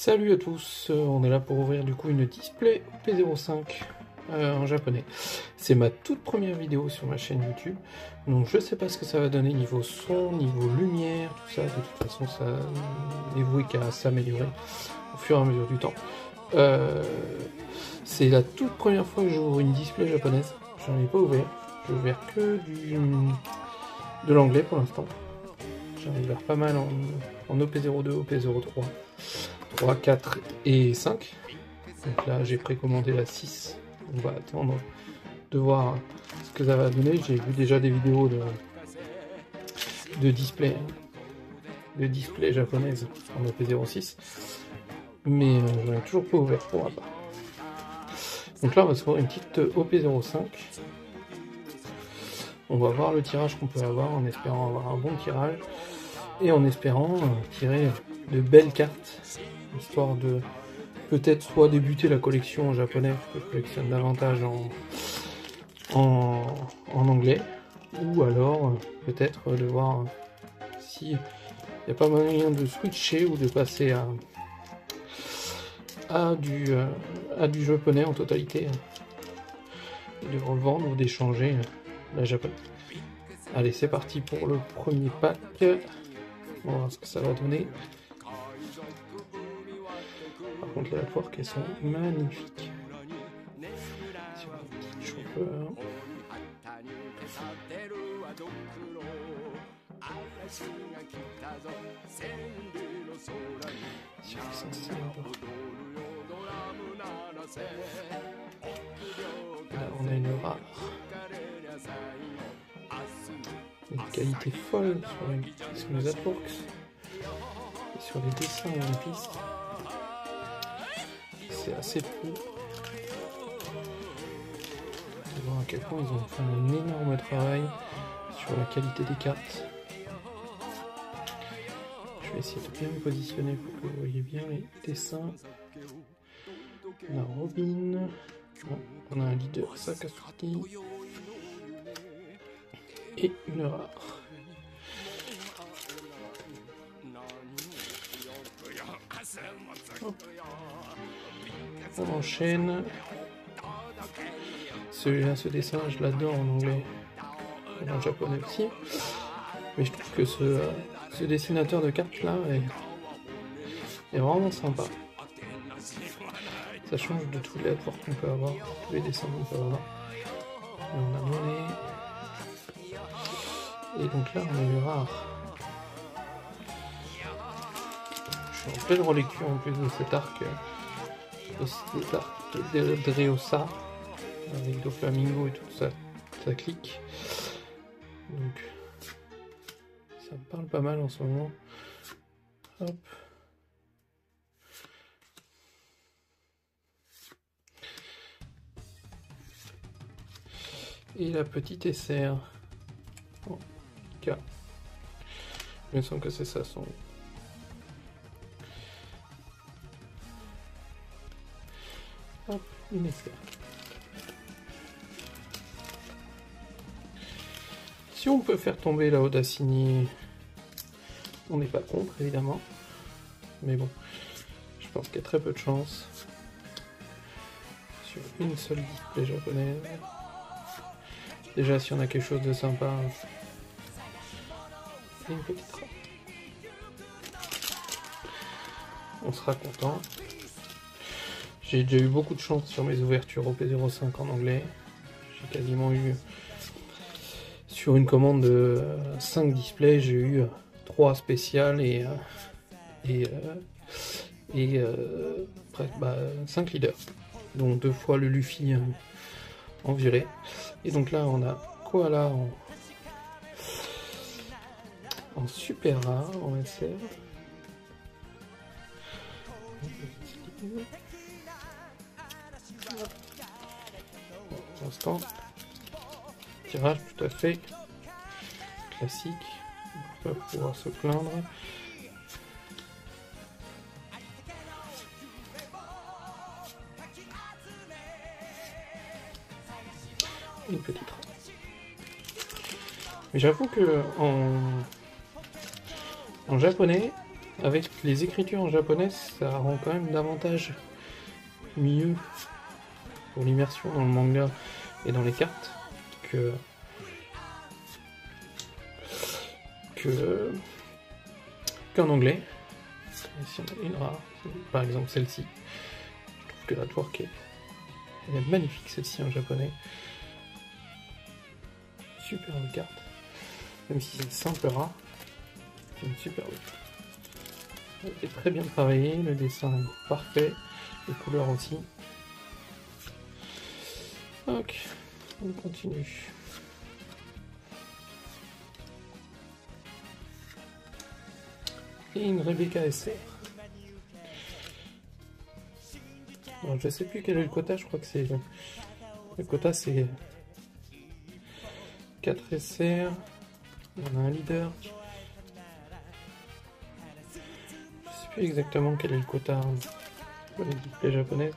Salut à tous, on est là pour ouvrir du coup une display P05 en japonais. C'est ma toute première vidéo sur ma chaîne YouTube, donc je sais pas ce que ça va donner niveau son, niveau lumière, tout ça. De toute façon ça n'est voué qu'à s'améliorer au fur et à mesure du temps. C'est la toute première fois que j'ouvre une display japonaise, j'en ai pas ouvert, j'ai ouvert que de l'anglais pour l'instant. J'en ai ouvert pas mal en OP02, OP03. 3, 4 et 5. Donc là j'ai précommandé la 6. On va attendre de voir ce que ça va donner. J'ai vu déjà des vidéos de display japonaise en OP06. Mais j'en ai toujours pas ouvert pour ma part. Donc là on va se voir une petite OP05. On va voir le tirage qu'on peut avoir en espérant avoir un bon tirage. Et en espérant tirer de belles cartes. Histoire de peut-être soit débuter la collection en japonais, que je collectionne davantage en anglais, ou alors peut-être de voir si il n'y a pas moyen de switcher ou de passer à du japonais en totalité, de revendre ou d'échanger la japonaise. Allez, c'est parti pour le premier pack. On va voir ce que ça va donner. Par contre, les artworks, elles sont magnifiques. Sur la petite chauffeur. Sur les senseurs. Là, on a une rare. Une qualité folle sur les artworks. Et sur les dessins en piste. C'est assez fou de voir à quel point ils ont fait un énorme travail sur la qualité des cartes. Je vais essayer de bien me positionner pour que vous voyez bien les dessins. On a Robin, on a un leader Sakazuki et une rare. On enchaîne. Celui-là, ce dessin, je l'adore en anglais et en japonais aussi. Mais je trouve que ce dessinateur de cartes là est vraiment sympa. Ça change de tous les artworks qu'on peut avoir, tous les dessins qu'on peut avoir. Et on a monnaie. Et donc là, on a eu rare. Je suis en pleine relecture en plus de cet arc. De Dressrosa avec Doflamingo et tout ça, ça clique. Donc ça me parle pas mal en ce moment. Hop. Et la petite SR. Oh, K. Il me semble que c'est ça son. Hop, une SR. Si on peut faire tomber la Audacini, on n'est pas contre évidemment. Mais bon, je pense qu'il y a très peu de chance sur une seule display japonaise. Déjà, si on a quelque chose de sympa, et une petite rare, on sera content. J'ai déjà eu beaucoup de chance sur mes ouvertures au P05 en anglais. J'ai quasiment eu, sur une commande de 5 displays, j'ai eu 3 spéciales et 5 leaders. Donc 2 fois le Luffy en violet. Et donc là on a Koala en super rare, en SR. Pour l'instant, tirage tout à fait classique, on va pas pouvoir se plaindre. Une petite rare. Mais j'avoue que en japonais, avec les écritures en japonais, ça rend quand même davantage mieux pour l'immersion dans le manga et dans les cartes qu'en anglais. Ici on a une rare, par exemple celle-ci. Je trouve que la twerk elle est magnifique celle-ci en japonais. Superbe carte. Même si c'est simple rare, c'est une superbe carte. Elle est très bien travaillée, le dessin est parfait, les couleurs aussi. Ok, on continue. Et une Rebecca SR. Alors, je sais plus quel est le quota, je crois que c'est... Le quota c'est 4 SR, on a un leader. Je sais plus exactement quel est le quota pour les displays japonaises,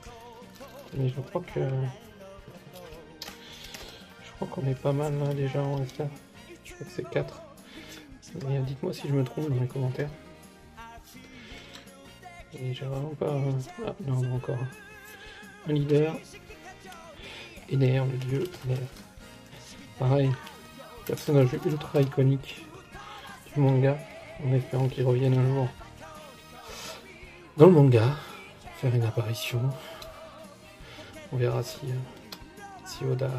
mais je crois qu'on est pas mal là déjà en SR. Je crois que c'est 4. Mais dites-moi si je me trompe dans les commentaires. Et j'ai vraiment pas... Ah non, on a encore un leader. Ener, le dieu Ener. Pareil, personnage ultra iconique du manga, en espérant qu'il revienne un jour dans le manga, faire une apparition. On verra si Oda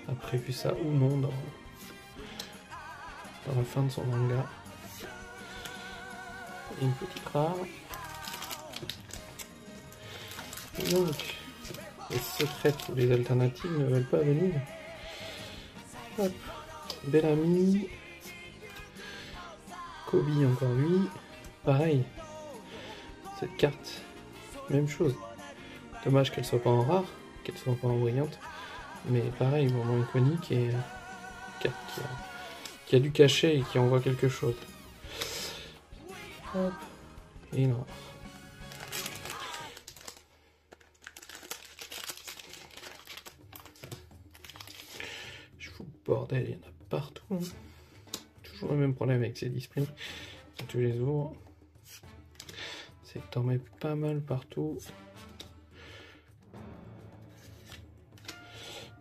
a prévu ça ou non dans la fin de son manga. Et une petite rare. Et donc, les secrètes ou les alternatives ne veulent pas venir. Hop, Bellamy, Kobe encore lui, pareil, cette carte, même chose. Dommage qu'elle soit pas en rare, qu'elle soit pas en brillante, mais pareil, moment iconique et carte qui a du cachet et qui envoie quelque chose. Hop, et non. Je fous le bordel, il y en a partout. Hein. Toujours le même problème avec ces displays. Quand tu les ouvres, c'est que t'en mets pas mal partout.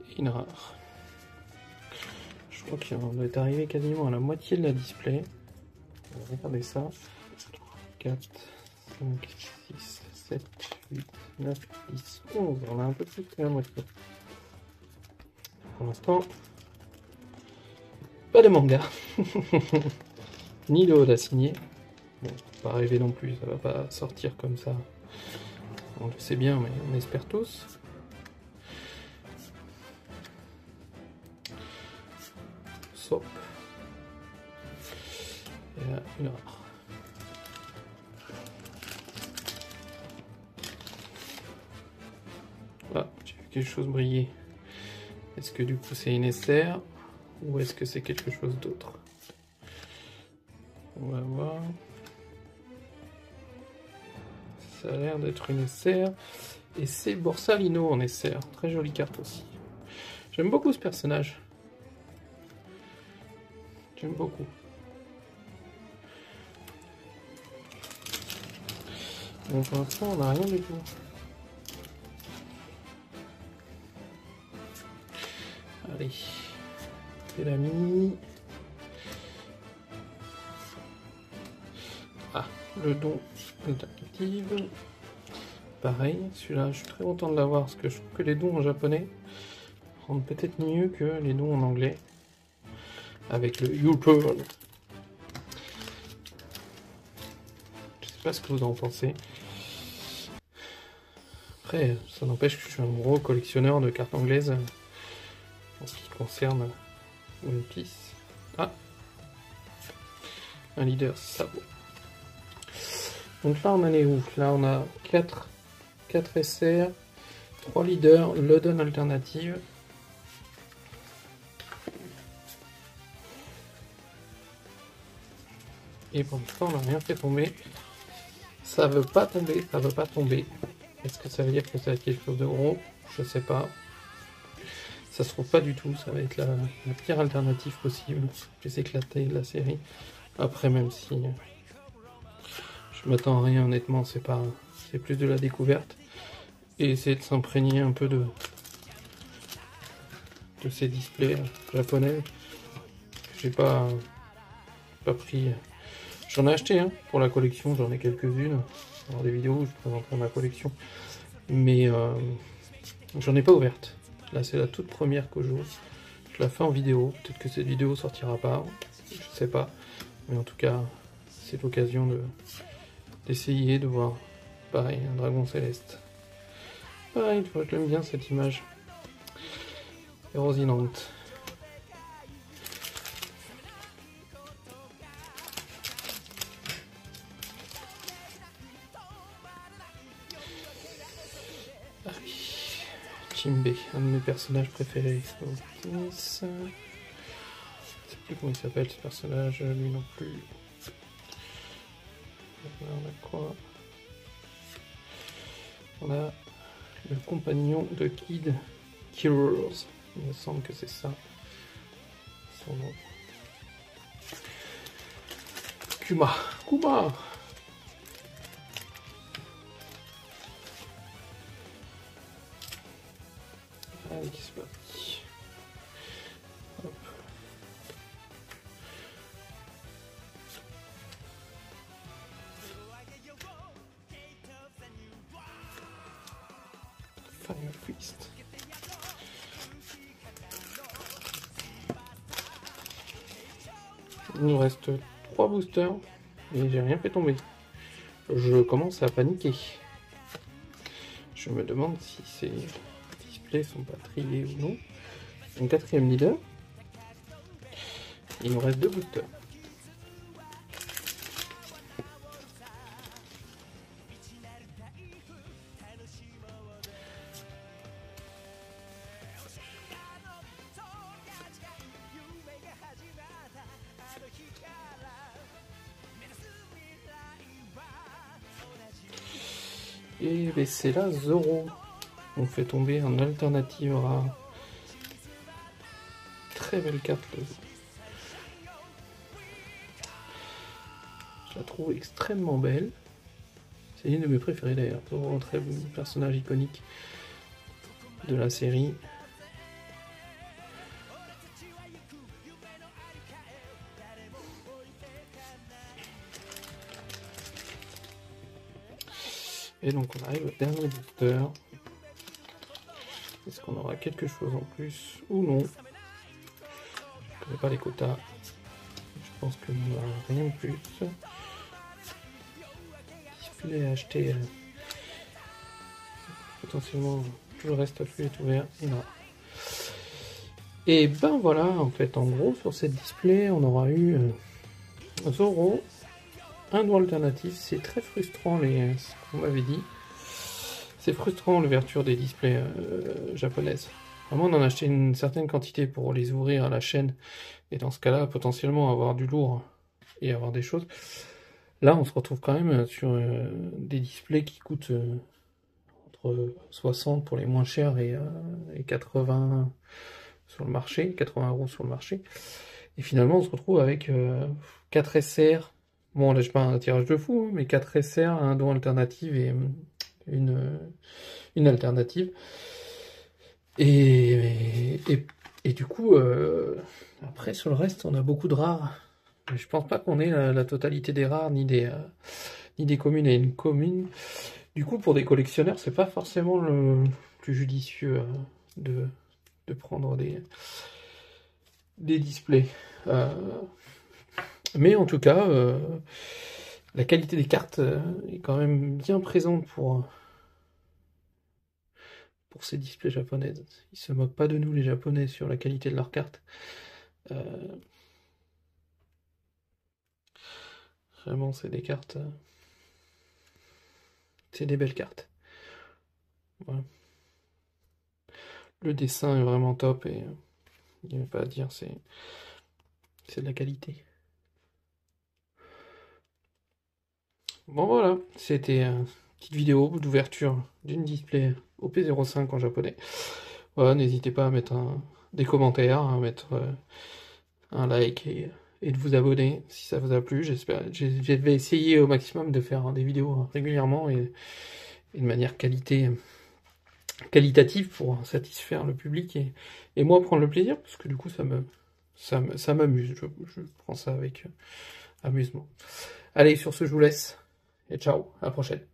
Et une rare. Je crois qu'on est arrivé quasiment à la moitié de la display. Regardez ça. 4, 5, 6, 7, 8, 9, 10, 11. On a un peu plus que la moitié. Pour l'instant, pas de manga. Ni de Oda signé. Bon, pas rêver non plus, ça va pas sortir comme ça. On le sait bien, mais on espère tous. Sop. Et là, une rare. Ah, j'ai vu quelque chose briller. Est-ce que du coup c'est une SR ou est-ce que c'est quelque chose d'autre? On va voir. Ça a l'air d'être une SR. Et c'est Borsalino en SR. Très jolie carte aussi. J'aime beaucoup ce personnage. J'aime beaucoup. Bon, pour l'instant, on n'a rien du tout. Allez. Bellamy. Ah, le don alternative. Pareil, celui-là, je suis très content de l'avoir parce que je trouve que les dons en japonais rendent peut-être mieux que les dons en anglais. Avec le U-Turn. Je sais pas ce que vous en pensez. Après, ça n'empêche que je suis un gros collectionneur de cartes anglaises en ce qui concerne One Piece. Ah, un leader sabot. Donc là, on en est où? Là, on a 4 SR, 3 leaders, Loden alternative. Et pour l'instant, on n'a rien fait tomber. Ça veut pas tomber, ça veut pas tomber. Est-ce que ça veut dire que ça va être quelque chose de gros? Je sais pas. Ça se trouve pas du tout, ça va être la pire alternative possible. J'ai éclaté la série. Après, même si Je m'attends à rien, honnêtement, c'est plus de la découverte. Et essayer de s'imprégner un peu de ces displays japonais. J'ai pas pris. J'en ai acheté pour la collection, j'en ai quelques-unes. Dans des vidéos où je présenterai ma collection. Mais j'en ai pas ouverte. Là, c'est la toute première que j'ouvre. Je la fais en vidéo. Peut-être que cette vidéo sortira pas. Je sais pas. Mais en tout cas, c'est l'occasion d'essayer de voir. Pareil, un dragon céleste. Pareil, tu vois, je l'aime bien cette image. Érosinante. Jimbe, un de mes personnages préférés. Je sais plus comment il s'appelle ce personnage, lui non plus. Là, on a quoi? On a le compagnon de Kid Killers. Il me semble que c'est ça son nom. Kuma. Allez, c'est parti. Hop. Fire Fist. Il nous reste 3 boosters et j'ai rien fait tomber. Je commence à paniquer. Je me demande si ces displays sont pas triés ou non. Un 4ème leader. Il nous reste 2 boosters. Et ben c'est là Zoro. On fait tomber en alternative rare. Très belle carte. Je la trouve extrêmement belle. C'est une de mes préférées d'ailleurs. Zoro, un très bon personnage iconique de la série. Et donc on arrive au dernier booster. Est-ce qu'on aura quelque chose en plus ou non? Je ne connais pas les quotas. Je pense que nous n'aura rien de plus. Display à acheter. Potentiellement tout le reste flux est ouvert. Non. Et ben voilà, en fait, en gros, sur cette display, on aura eu Zoro. Un doigt alternatif, c'est très frustrant ce qu'on m'avait dit. C'est frustrant l'ouverture des displays japonaises. Vraiment, on en a acheté une certaine quantité pour les ouvrir à la chaîne. Et dans ce cas-là, potentiellement avoir du lourd et avoir des choses. Là, on se retrouve quand même sur des displays qui coûtent entre 60 pour les moins chers et 80 sur le marché, 80 € sur le marché. Et finalement, on se retrouve avec 4 SR. Bon, là, je pas un tirage de fou, mais 4 SR, un don alternative et une alternative. Et du coup, après, sur le reste, on a beaucoup de rares. Je pense pas qu'on ait la totalité des rares, ni des communes et une commune. Du coup, pour des collectionneurs, c'est pas forcément le plus judicieux de prendre des displays. Mais en tout cas, la qualité des cartes est quand même bien présente pour ces displays japonaises. Ils se moquent pas de nous, les Japonais, sur la qualité de leurs cartes. Vraiment, c'est des cartes... c'est des belles cartes. Voilà. Le dessin est vraiment top et il n'y a pas à dire, c'est de la qualité. Bon voilà, c'était une petite vidéo d'ouverture d'une display OP05 en japonais. Voilà, n'hésitez pas à mettre des commentaires, à mettre un like et et de vous abonner si ça vous a plu. J'espère, je vais essayer au maximum de faire des vidéos régulièrement et de manière qualitative pour satisfaire le public et moi prendre le plaisir, parce que du coup ça m'amuse, je prends ça avec amusement. Allez, sur ce je vous laisse, et ciao, à la prochaine.